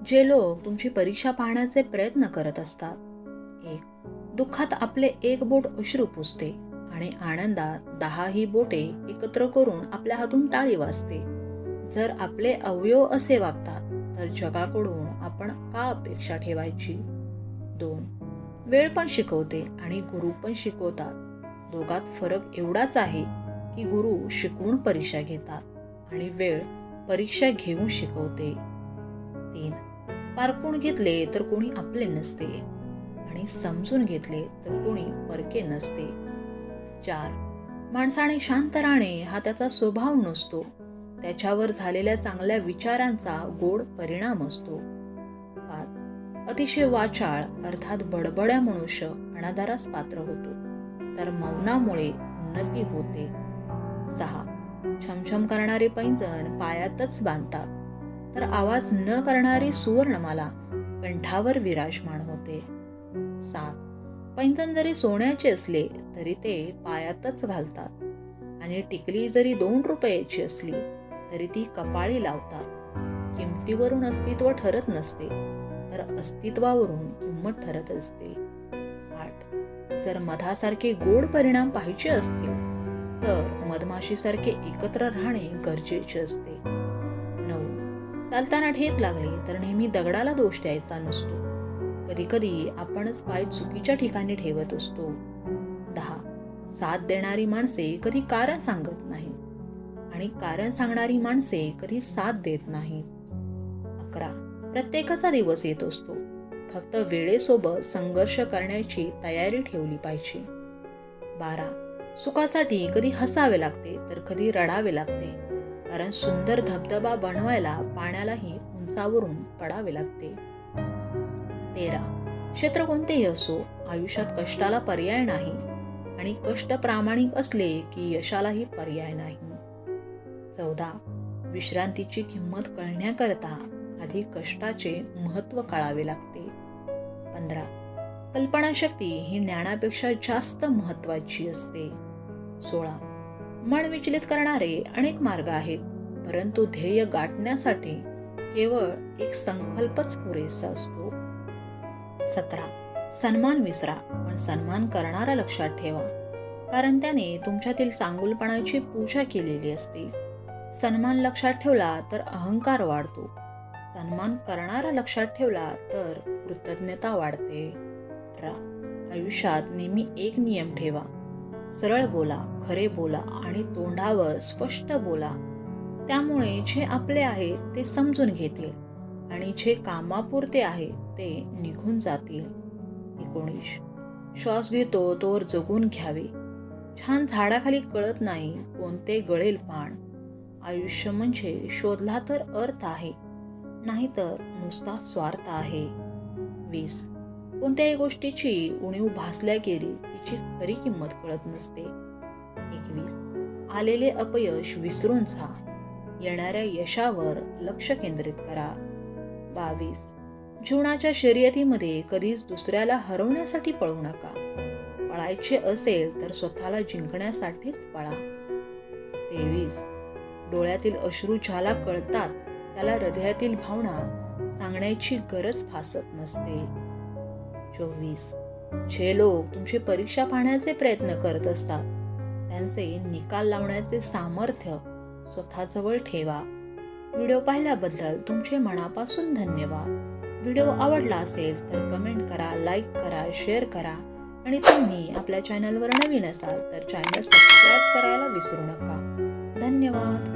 जे लोक तुमची परीक्षा पाहण्याचे प्रयत्न करत असतात. 1. दुःखात आपले एक बोट अश्रू पुसते आणि आनंदात 10 ही बोटे एकत्र करून आपल्या हातून टाळी वाजते. जर आपले अवयव असे वागतात तर जगाकडून आपण का अपेक्षा ठेवायची? 2. वेळ पण शिकवते आणि गुरु पण शिकवतात. दोघात फरक एवढाच आहे की गुरु शिकवून परीक्षा घेतात आणि वेळ परीक्षा घेऊन शिकवते. 3. पारखून घेतले तर कोणी आपले नसते आणि समजून घेतले तर कोणी परके नसते. 4. माणसाने शांत राहणे हा त्याचा स्वभाव नसतो, त्याच्यावर झालेल्या चांगल्या विचारांचा गोड परिणाम असतो. 5. अतिशय वाचाळ अर्थात बडबड्या मनुष्य अनादरास पात्र होतो, तर मौनामुळे उन्नती होते. 6. छमछम करणारे पैंजण पायातच बांधतात, तर आवाज न करणारी सुवर्णमाला कंठावर विराजमान होते. 7. पैंजण जरी सोन्याचे असले तरी ते पायातच घालतात आणि टिकली जरी 2 रुपयाची असली तरी ती कपाळी लावतात. किमतीवरून अस्तित्व ठरत नसते, तर अस्तित्वावरून किंमत ठरत असते. 8. जर मधासारखे गोड परिणाम पाहिजे असतील तर मधमाशीसारखे एकत्र राहणे गरजेचे असते. 9. चालताना ठेच लागली तर नेहमी दगडाला दोष द्यायचा नसतो, कधी कधी आपणच पाय चुकीच्या ठिकाणी ठेवत असतो. 10. साथ देणारी माणसे कधी कारण सांगत नाही आणि कारण सांगणारी माणसे कधी साथ देत नाहीत. 11. प्रत्येकाचा दिवस येत असतो, फक्त वेळेसोबत संघर्ष करण्याची तयारी ठेवली पाहिजे. 12. सुखासाठी कधी हसावे लागते तर कधी रडावे लागते, कारण सुंदर धबधबा बनवायला पाण्यालाही उंचावरून पडावे लागते. 13. क्षेत्र कोणतेही असो, आयुष्यात कष्टाला पर्याय नाही आणि कष्ट प्रामाणिक असले की यशालाही पर्याय नाही. 14. विश्रांतीची किंमत कळण्याकरता आधी कष्टाचे महत्त्व कळावे लागते. 15. कल्पनाशक्ती ही ज्ञानापेक्षा जास्त महत्त्वाची असते. 16. मन विचलित करणारे अनेक मार्ग आहेत, परंतु ध्येय गाठण्यासाठी केवळ एक संकल्पच पुरेसा असतो. 17. सन्मान विसरा, पण सन्मान करणारा लक्षात ठेवा, कारण त्याने तुमच्यातील चांगुलपणाची पूजा केलेली असते. सन्मान लक्षात ठेवला तर अहंकार वाढतो, सन्मान करणारा लक्षात ठेवला तर कृतज्ञता वाढते. 18. आयुष्यात नेहमी एक नियम ठेवा, सरळ बोला, खरे बोला आणि तोंडावर स्पष्ट बोला. त्यामुळे जे आपले आहे ते समजून घेतील आणि जे कामापुरते आहे ते निघून जातील. 19. श्वास घेतो तोवर जगून घ्यावे, छान झाडाखाली कळत नाही कोणते गळेल पान. आयुष्य म्हणजे शोधला तर अर्थ आहे, नाहीतर नुसता स्वार्थ आहे. 20. कोणत्याही गोष्टीची उणीव भासल्या गेली तिची खरी किंमत कळत नसते. 21. आलेले अपयश विसरून जा, येणाऱ्या यशावर लक्ष केंद्रित करा. 22. जीवनाच्या शर्यतीमध्ये कधीच दुसऱ्याला हरवण्यासाठी पळू नका, पळायचे असेल तर स्वतःला जिंकण्यासाठीच पळा. 23. डोळ्यातील अश्रू ज्याला कळतात त्याला हृदयातील भावना सांगण्याची गरज भासत नसते. 24. जे लोक तुमची परीक्षा पाहण्याचे प्रयत्न करत असतात त्यांचे निकाल लावण्याचे सामर्थ्य स्वतःजवळ ठेवा. व्हिडिओ पाहिल्याबद्दल तुमचे मनापासून धन्यवाद. व्हिडिओ आवडला असेल तर कमेंट करा, लाईक करा, शेअर करा आणि तुम्ही आपल्या चॅनलवर नवीन असाल तर चॅनल सबस्क्राईब करायला विसरू नका. धन्यवाद.